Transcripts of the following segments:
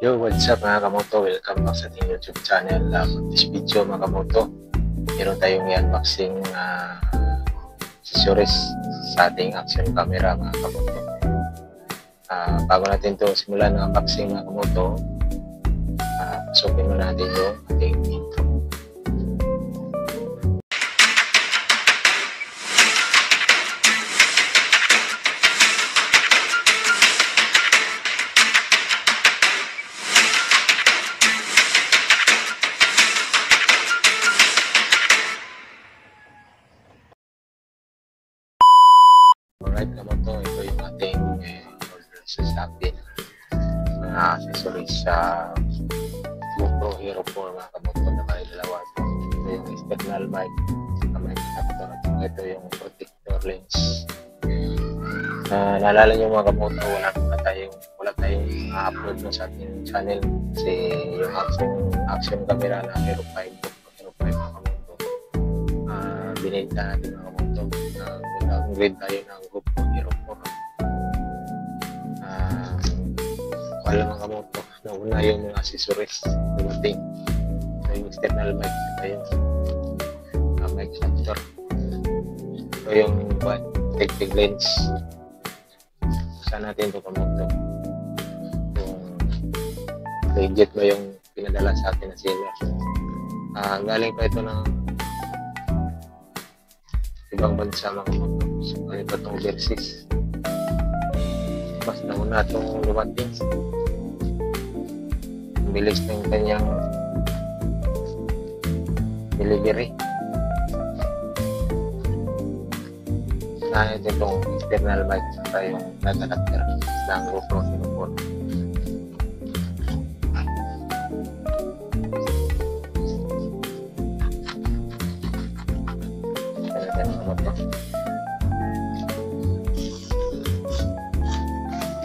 Yo, what's up mga kamoto? Welcome back sa ating YouTube channel. For this video mga kamoto, meron tayong i-unboxing accessories sa ating action camera mga kamoto. Bago natin to simulan ng unboxing mga kamoto, pasukin mo natin yung ating intro. Alright kamoto, ito yung ating order sa Shopee. Mga accessories sa GoPro Hero 4 mga kamoto na may dalawa. Ito yung external mic, mic adapter, at ito yung protector lens. Naalala nyo mga kamoto, wala tayong upload no sa ating channel kasi yung action camera na Hero 5 mga kamoto, binenta natin mga kamoto. Nag-upgrade tayo ng GoPro Hero 4. Wala mga kamoto, nauna yung mga accessories dumating. So yung external mic, ito yung mic adapter, ito yung protective lens. Saan natin ito kamoto, kung legit ba yung pinadala sa atin na seller. Galing pa ito ng ibang bansa mga kamoto. So ano pa itong overseas, mas nauna itong lumating. Bilis na yung kanyang delivery. Ito itong external mic sa yung mic adapter ng GoPro Hero 4.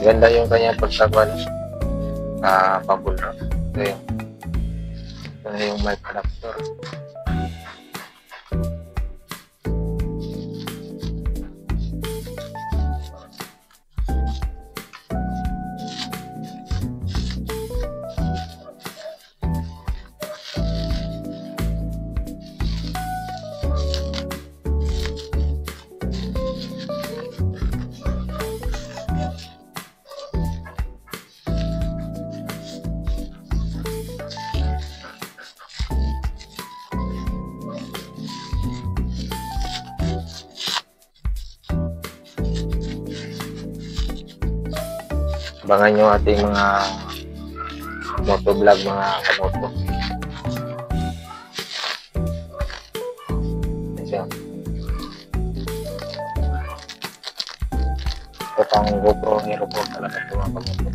Ganda yung kanyang pagsaban, pabulrak. Ito yung mic adapter. Abangan nyo ating mga motovlog mga kamoto. Ito pang GoPro Hero 4 talaga ito mga kamoto.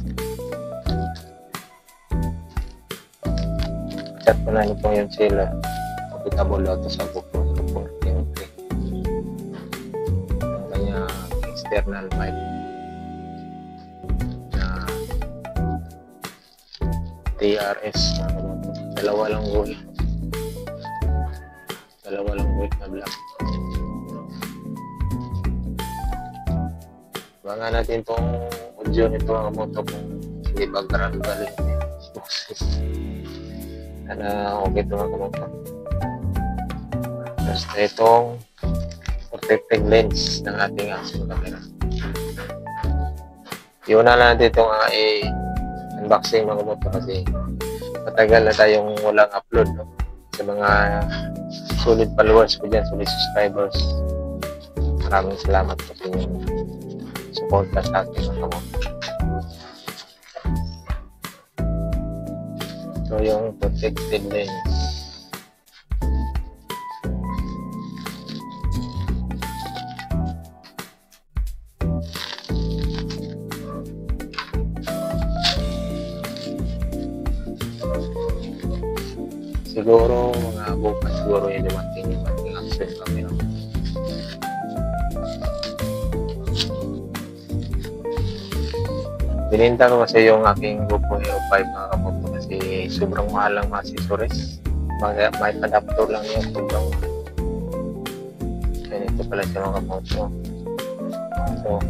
Chat ko na nyo po yung seller. Profitable ito sa GoPro Hero 4 Hero 3. Yung kanya external mic TRS mga kamoto. Dalawa lang guhit na black. Abangan natin itong audio nito mga kamoto kung hindi ba galing boses. Sana okay ito mga kamoto. Basta itong protective lens ng ating action camera. Yun na lang natin itong unboxing mga kamoto kasi matagal na tayong walang upload, no? Sa mga solid followers ko dyan, solid subscribers, maraming salamat po sa inyong support sa ating mga kamoto. So yung protective lens, siguro mga bukas siguro yung dumating yung ating action camera. Bininta ko kasi yung aking GoPro Hero 5 mga kamoto kasi sobrang mahal lang mga accessories. May adapter lang yung sobrang mahal. Ganito pala siya mga kamoto. So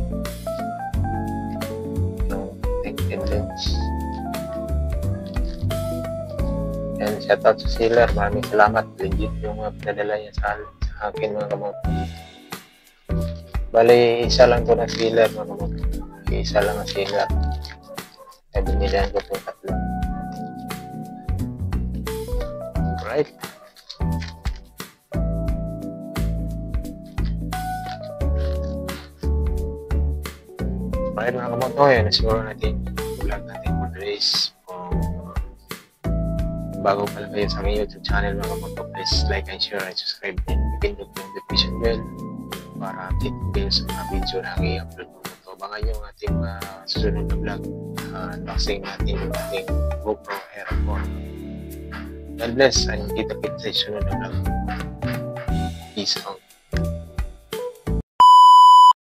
yung protective lens. shoutout sa seller. Maraming salamat. Legit yung mga pinadala niya sa akin mga kamoto. Bali, isa lang to na seller mga kamoto. Isa lang ang seller. Kaya binilihan ko itong tatlo. Alright. Alright mga kamoto, yun siguro natin vlog natin for today's. Bago pa lang kayo sa aking YouTube channel mga kamoto, please like and share and subscribe and pindot yung notification bell para update kayo sa mga video na i-upload mga kamoto. Abangan yung ating susunod na vlog. Unboxing natin yung ating GoPro Hero 4. God bless and kita-kita sa susunod na vlog. Peace out.